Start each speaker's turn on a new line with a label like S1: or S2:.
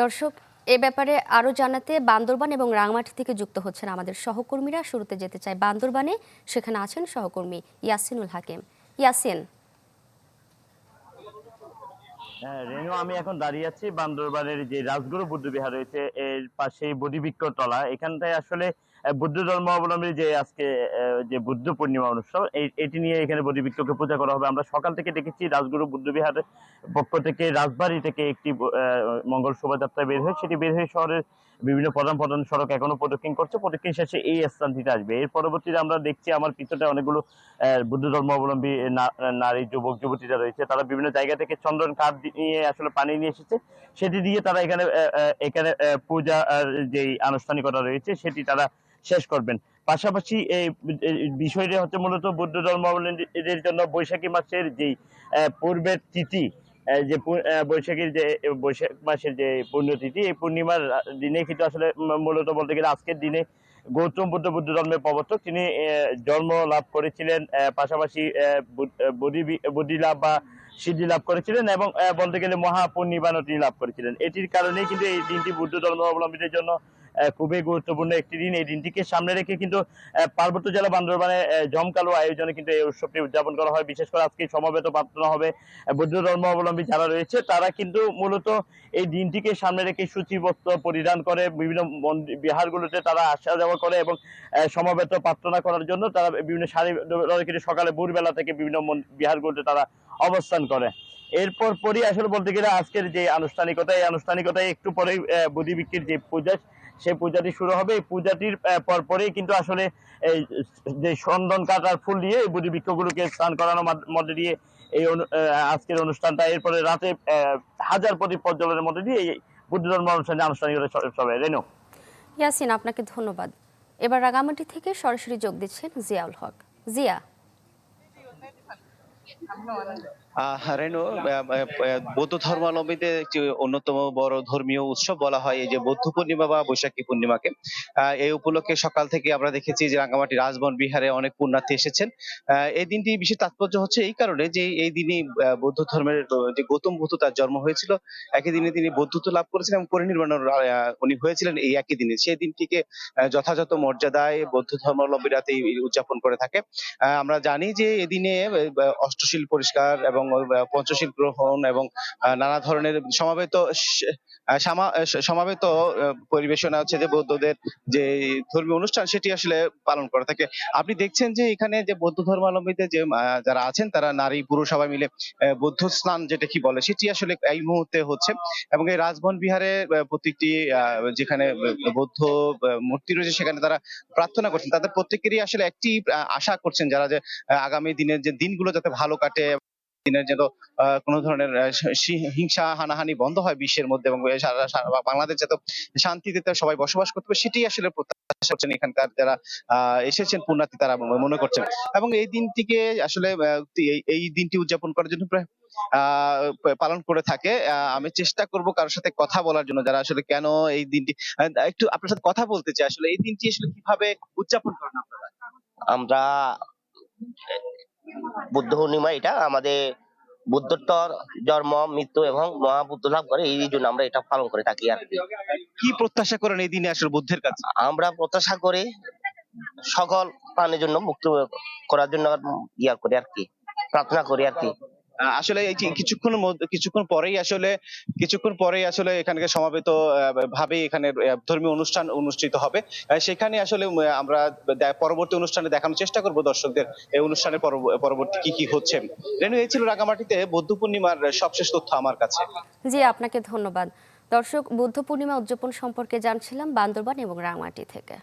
S1: দর্শক, এ ব্যাপারে আরো জানাতে বান্দরবান এবং রাঙামাটি থেকে যুক্ত হচ্ছেন আমাদের সহকর্মীরা। শুরুতে যেতে চাই বান্দরবানে, সেখানে আছেন সহকর্মী ইয়াসিনুল হাকিম। ইয়াসিন।
S2: হ্যাঁ রেনু, আমি এখন দাঁড়িয়ে আছি বান্দরবানের যে রাজগুরু বুদ্ধ বিহার রয়েছে এর পাশে বদিবৃক্ষ তলা। এখানটায় আসলে বুদ্ধ ধর্মাবলম্বী যে আজকে যে বুদ্ধ পূর্ণিমা অনুষ্ঠান এটি নিয়ে এখানে বদিবৃক্ষকে পূজা করা হবে। আমরা সকাল থেকে দেখেছি রাজগুরু বুদ্ধ বিহারের পক্ষ থেকে রাজবাড়ি থেকে একটি মঙ্গল শোভাযাত্রা বের হয়ে সেটি বের হয়ে শহরের বিভিন্ন প্রধান প্রধান সড়ক এখনো প্রদক্ষিণ করছে। প্রদক্ষিণ শেষে এই স্থানটিতে আসবে। এর পরবর্তীতে আমরা দেখছি আমার পিছনে অনেকগুলো বুদ্ধ ধর্মাবলম্বী নারী যুবক যুবতীরা রয়েছে। তারা বিভিন্ন জায়গা থেকে চন্দন কাঠ নিয়ে আসলে পানি নিয়ে এসেছে, সেটি দিয়ে তারা এখানে এখানে পূজা যে আনুষ্ঠানিকতা রয়েছে সেটি তারা শেষ করবেন। পাশাপাশি এই বিষয়টি হচ্ছে মূলত বৌদ্ধ ধর্মাবলম্বীদের জন্য বৈশাখী মাসের যেই পূর্বের তিথি, যে বৈশাখীর যে বৈশাখ মাসের যে পুণ্যতিথি, এই পূর্ণিমার দিনে কিন্তু আসলে মূলত বলতে গেলে আজকের দিনে গৌতম বুদ্ধ বুদ্ধ ধর্মের প্রবর্তক তিনি জন্ম লাভ করেছিলেন, পাশাপাশি বুদ্ধি লাভ বা সিদ্ধি লাভ করেছিলেন এবং বলতে গেলে মহাপূর্ণিমানও তিনি লাভ করেছিলেন। এটির কারণেই কিন্তু এই দিনটি বুদ্ধ ধর্মাবলম্বীদের জন্য খুবই গুরুত্বপূর্ণ একটি দিন। এই দিনটিকে সামনে রেখে কিন্তু পার্বত্য জেলা বান্দরবানে জমকালো আয়োজনে কিন্তু এই উৎসবটি উদযাপন করা হয়। বিশেষ করে আজকে সমবেত প্রার্থনা হবে। বুদ্ধ ধর্মাবলম্বী যারা রয়েছে তারা কিন্তু মূলত এই দিনটিকে সামনে রেখে সূচি বস্ত্র পরিধান করে বিভিন্ন বিহারগুলোতে তারা আসা যাওয়া করে এবং সমবেত প্রার্থনা করার জন্য তারা বিভিন্ন সারি কিন্তু সকালে ভোরবেলা থেকে বিভিন্ন বিহারগুলোতে তারা অবস্থান করে। এরপর পরই আসলে বলতে গেলে আজকের যে আনুষ্ঠানিকতা, এই আনুষ্ঠানিকতায় একটু পরেই বোধিবৃক্ষের যে পূজা, সেই পূজাটি শুরু হবে। এই পূজাটির পরপরেই কিন্তু আসলে এই যে চন্দন কাঠ আর ফুল দিয়ে এই বোধিবৃক্ষগুলোকে স্নান করানোর মধ্যে দিয়ে এই আজকের অনুষ্ঠানটা, এরপরে রাতে হাজার প্রদীপ প্রজ্বলনের মধ্যে দিয়ে এই বুদ্ধ ধর্ম অনুষ্ঠানে আনুষ্ঠানিকতা হবে। রেনু।
S1: ইয়াসিন, আপনাকে ধন্যবাদ। এবার রাঙামাটি থেকে সরাসরি যোগ দিচ্ছেন জিয়াউল হক। জিয়া।
S3: রেনু, বৌদ্ধ ধর্মাবলম্বীদের একটি অন্যতম বড় ধর্মীয় উৎসব বলা হয় এই যে বৌদ্ধ পূর্ণিমা বা বৈশাখী পূর্ণিমাকে। এই উপলক্ষে সকাল থেকে আমরা দেখেছি যে রাঙ্গামাটি রাজবন বিহারে অনেক পুণ্যার্থী এসেছেন। এই দিনটি বিশেষ তাৎপর্য হচ্ছে এই কারণে যে এই দিনই বৌদ্ধ ধর্মের যে গৌতম বুদ্ধ তার জন্ম হয়েছিল, একই দিনে তিনি বৌদ্ধত্ব লাভ করেছিলেন এবং পরিনির্বাণ উনি হয়েছিলেন এই একই দিনে। সেই দিনটিকে যথাযথ মর্যাদায় বৌদ্ধ ধর্মাবলম্বীরা উদযাপন করে থাকে। আমরা জানি যে এদিনে অষ্টশীল পরিষ্কার এবং পঞ্চশীল গ্রহণ এবং নানা ধরনের সমাবেত পরিবেশনা হচ্ছে যে বৌদ্ধদের যে ধর্মীয় অনুষ্ঠান সেটি আসলে পালন করে থাকে। আপনি দেখছেন যে এখানে যে বৌদ্ধ ধর্মাবলম্বীদের যে যারা আছেন তারা নারী পুরুষ সবাই মিলে বৌদ্ধ স্নান যেটা কি বলে সেটি আসলে এই মুহূর্তে হচ্ছে এবং এই রাজবন বিহারে প্রত্যেকটি যেখানে বৌদ্ধ মূর্তি রয়েছে সেখানে তারা প্রার্থনা করছেন। তাদের প্রত্যেকেরই আসলে একটি আশা করছেন যারা যে আগামী দিনের যে দিনগুলো যাতে ভালো কাটে, দিনের যেন কোন ধরনের হিংসা হানাহানি বন্ধ হয় বিশ্বের মধ্যে এবং বাংলাদেশ যাতে শান্তিতে সবাই বসবাস করতে পারে সেটি আসলে প্রত্যাশা করছেন এখানকার যারা এসেছেন পুণ্যার্থী তারা মনে করছেন। এবং এই দিনটিকে আসলে এই দিনটি উদযাপন করার জন্য প্রায় পালন করে থাকে। আমি চেষ্টা করব কারোর সাথে কথা বলার জন্য যারা আসলে কেন এই দিনটি, একটু আপনার সাথে কথা বলতে চাই। আসলে এই দিনটি আসলে কিভাবে উদযাপন করেন আপনারা?
S4: আমরা বুদ্ধ পূর্ণিমা, এটা আমাদের বুদ্ধত্বর জন্ম মৃত্যু এবং মহাবুদ্ধ লাভ করে, এই জন্য আমরা এটা পালন করে থাকি আর কি।
S3: কি প্রত্যাশা করেন এই দিনে আসলে বুদ্ধের কাছে?
S4: আমরা প্রত্যাশা করি সকল প্রাণের জন্য মুক্ত করার জন্য ইয়া করি আর কি, প্রার্থনা করি আর কি।
S3: আসলে এই যে কিছুক্ষণ পরেই আসলে এখানে সমাবেত ভাবে এখানে ধর্মীয় অনুষ্ঠান অনুষ্ঠিত হবে। সেখানে আসলে আমরা পরবর্তী অনুষ্ঠানে দেখানোর চেষ্টা করব দর্শকদের এই অনুষ্ঠানের পরবর্তী কি কি হচ্ছে। রেনু, এই ছিল রাঙামাটিতে বৌদ্ধ পূর্ণিমার সবশেষ তথ্য আমার কাছে।
S1: জি, আপনাকে ধন্যবাদ। দর্শক, বুদ্ধ পূর্ণিমা উদযাপন সম্পর্কে জানছিলাম বান্দরবান এবং রাঙামাটি থেকে।